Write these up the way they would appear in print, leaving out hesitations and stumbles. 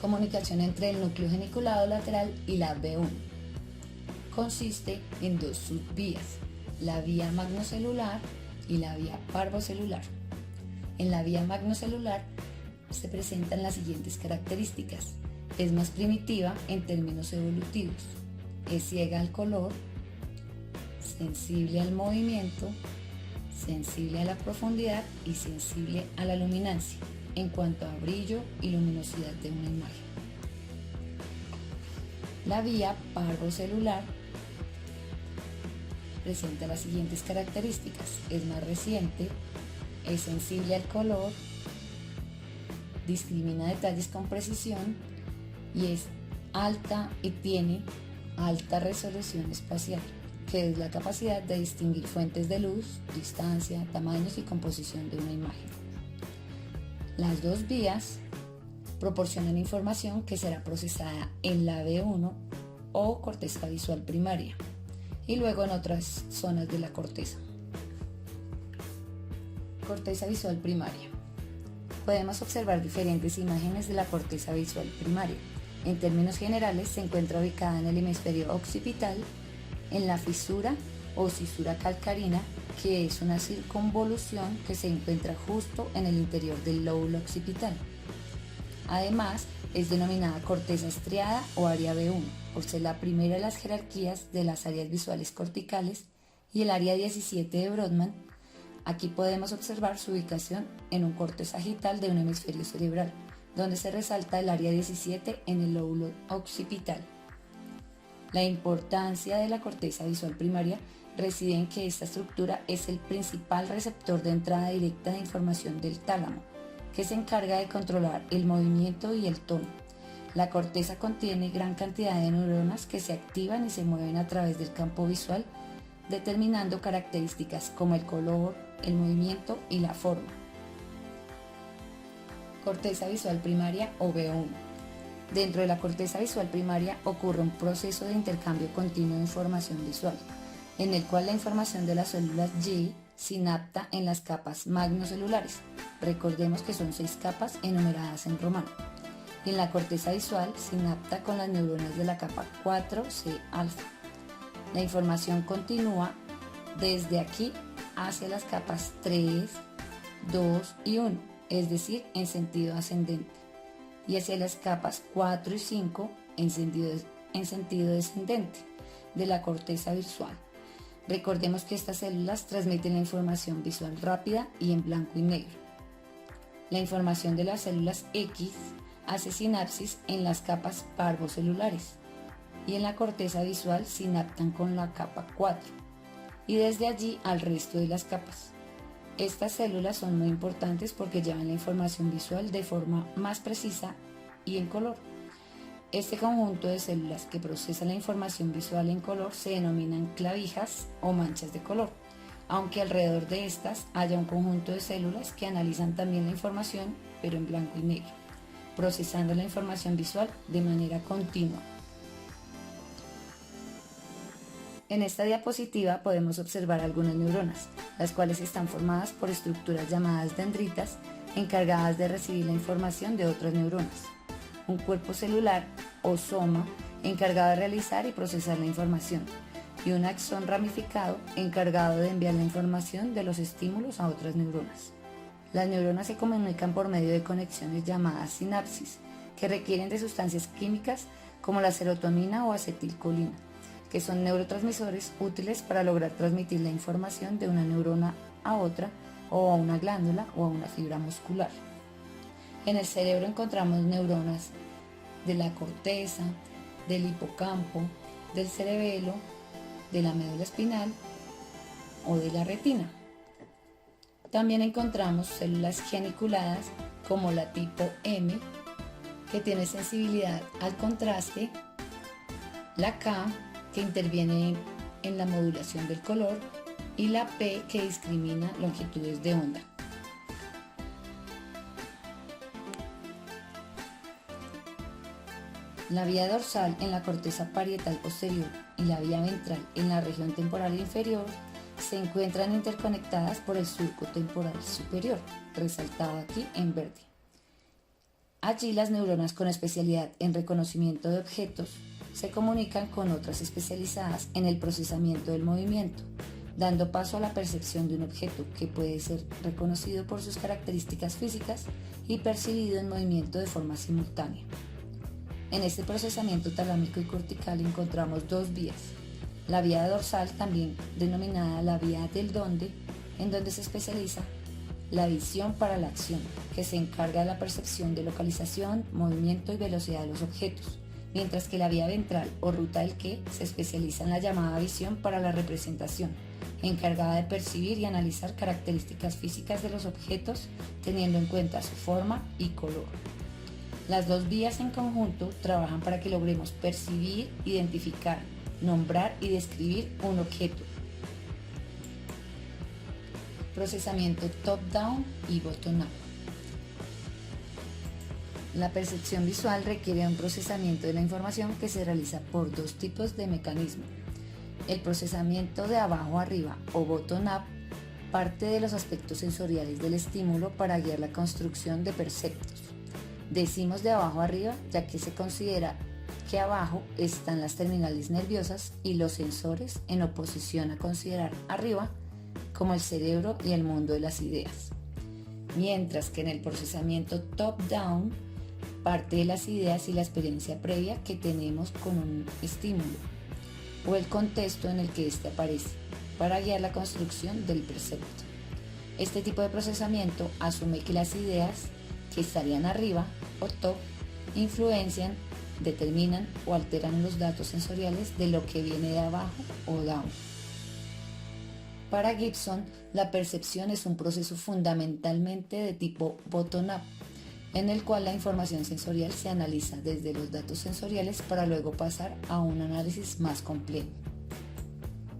Comunicación entre el núcleo geniculado lateral y la B1. Consiste en dos subvías, la vía magnocelular y la vía parvocelular. En la vía magnocelular se presentan las siguientes características. Es más primitiva en términos evolutivos. Es ciega al color, sensible al movimiento, sensible a la profundidad y sensible a la luminancia en cuanto a brillo y luminosidad de una imagen. La vía parvocelular presenta las siguientes características. Es más reciente, es sensible al color, discrimina detalles con precisión y es alta y tiene alta resolución espacial, que es la capacidad de distinguir fuentes de luz, distancia, tamaños y composición de una imagen. Las dos vías proporcionan información que será procesada en la B1 o corteza visual primaria y luego en otras zonas de la corteza. Corteza visual primaria. Podemos observar diferentes imágenes de la corteza visual primaria. En términos generales, se encuentra ubicada en el hemisferio occipital, en la fisura o cisura calcarina, que es una circunvolución que se encuentra justo en el interior del lóbulo occipital. Además, es denominada corteza estriada o área B1, por ser la primera de las jerarquías de las áreas visuales corticales y el área 17 de Brodmann. Aquí podemos observar su ubicación en un corte sagital de un hemisferio cerebral, donde se resalta el área 17 en el lóbulo occipital. La importancia de la corteza visual primaria reside en que esta estructura es el principal receptor de entrada directa de información del tálamo, que se encarga de controlar el movimiento y el tono. La corteza contiene gran cantidad de neuronas que se activan y se mueven a través del campo visual, determinando características como el color, el movimiento y la forma. Corteza visual primaria o B1. Dentro de la corteza visual primaria ocurre un proceso de intercambio continuo de información visual, en el cual la información de las células G sinapta en las capas magnocelulares. Recordemos que son 6 capas enumeradas en romano. Y en la corteza visual sinapta con las neuronas de la capa 4C alfa. La información continúa desde aquí hacia las capas 3, 2 y 1, es decir, en sentido ascendente, y hacia las capas 4 y 5 en sentido descendente de la corteza visual. Recordemos que estas células transmiten la información visual rápida y en blanco y negro. La información de las células X hace sinapsis en las capas parvocelulares y en la corteza visual sinaptan con la capa 4 y desde allí al resto de las capas. Estas células son muy importantes porque llevan la información visual de forma más precisa y en color. Este conjunto de células que procesa la información visual en color se denominan clavijas o manchas de color, aunque alrededor de estas haya un conjunto de células que analizan también la información, pero en blanco y negro, procesando la información visual de manera continua. En esta diapositiva podemos observar algunas neuronas, las cuales están formadas por estructuras llamadas dendritas, encargadas de recibir la información de otras neuronas. Un cuerpo celular o soma encargado de realizar y procesar la información, y un axón ramificado encargado de enviar la información de los estímulos a otras neuronas. Las neuronas se comunican por medio de conexiones llamadas sinapsis, que requieren de sustancias químicas como la serotonina o acetilcolina, que son neurotransmisores útiles para lograr transmitir la información de una neurona a otra o a una glándula o a una fibra muscular. En el cerebro encontramos neuronas de la corteza, del hipocampo, del cerebelo, de la médula espinal o de la retina. También encontramos células geniculadas como la tipo M, que tiene sensibilidad al contraste, la K, que interviene en la modulación del color, y la P, que discrimina longitudes de onda. La vía dorsal en la corteza parietal posterior y la vía ventral en la región temporal inferior se encuentran interconectadas por el surco temporal superior, resaltado aquí en verde. Allí las neuronas con especialidad en reconocimiento de objetos se comunican con otras especializadas en el procesamiento del movimiento, dando paso a la percepción de un objeto que puede ser reconocido por sus características físicas y percibido en movimiento de forma simultánea. En este procesamiento talámico y cortical encontramos dos vías: la vía dorsal, también denominada la vía del dónde, en donde se especializa la visión para la acción, que se encarga de la percepción de localización, movimiento y velocidad de los objetos, mientras que la vía ventral o ruta del qué se especializa en la llamada visión para la representación, encargada de percibir y analizar características físicas de los objetos teniendo en cuenta su forma y color. Las dos vías en conjunto trabajan para que logremos percibir, identificar, nombrar y describir un objeto. Procesamiento top-down y bottom-up. La percepción visual requiere un procesamiento de la información que se realiza por dos tipos de mecanismos. El procesamiento de abajo arriba o bottom-up parte de los aspectos sensoriales del estímulo para guiar la construcción de perceptos. Decimos de abajo arriba ya que se considera que abajo están las terminales nerviosas y los sensores, en oposición a considerar arriba como el cerebro y el mundo de las ideas. Mientras que en el procesamiento top-down parte de las ideas y la experiencia previa que tenemos con un estímulo o el contexto en el que éste aparece para guiar la construcción del percepto. Este tipo de procesamiento asume que las ideas que estarían arriba o top influencian, determinan o alteran los datos sensoriales de lo que viene de abajo o down. Para Gibson, la percepción es un proceso fundamentalmente de tipo bottom-up, en el cual la información sensorial se analiza desde los datos sensoriales para luego pasar a un análisis más complejo.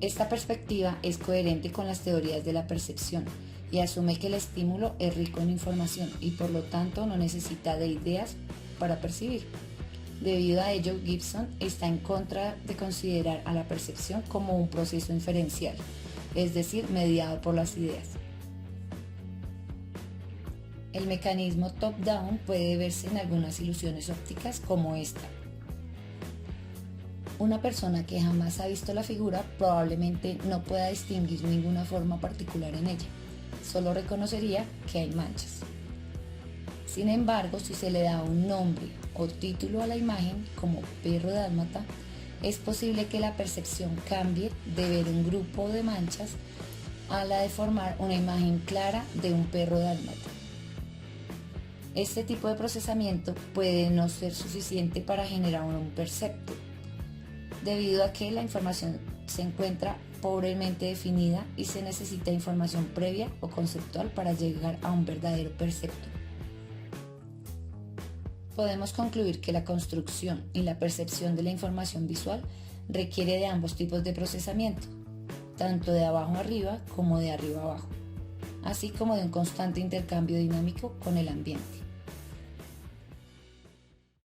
Esta perspectiva es coherente con las teorías de la percepción y asume que el estímulo es rico en información y por lo tanto no necesita de ideas para percibir. Debido a ello, Gibson está en contra de considerar a la percepción como un proceso inferencial, es decir, mediado por las ideas. El mecanismo top-down puede verse en algunas ilusiones ópticas como esta. Una persona que jamás ha visto la figura probablemente no pueda distinguir ninguna forma particular en ella, solo reconocería que hay manchas. Sin embargo, si se le da un nombre o título a la imagen, como perro dálmata, es posible que la percepción cambie de ver un grupo de manchas a la de formar una imagen clara de un perro dálmata. Este tipo de procesamiento puede no ser suficiente para generar un percepto, debido a que la información se encuentra pobremente definida y se necesita información previa o conceptual para llegar a un verdadero percepto. Podemos concluir que la construcción y la percepción de la información visual requiere de ambos tipos de procesamiento, tanto de abajo arriba como de arriba abajo, así como de un constante intercambio dinámico con el ambiente.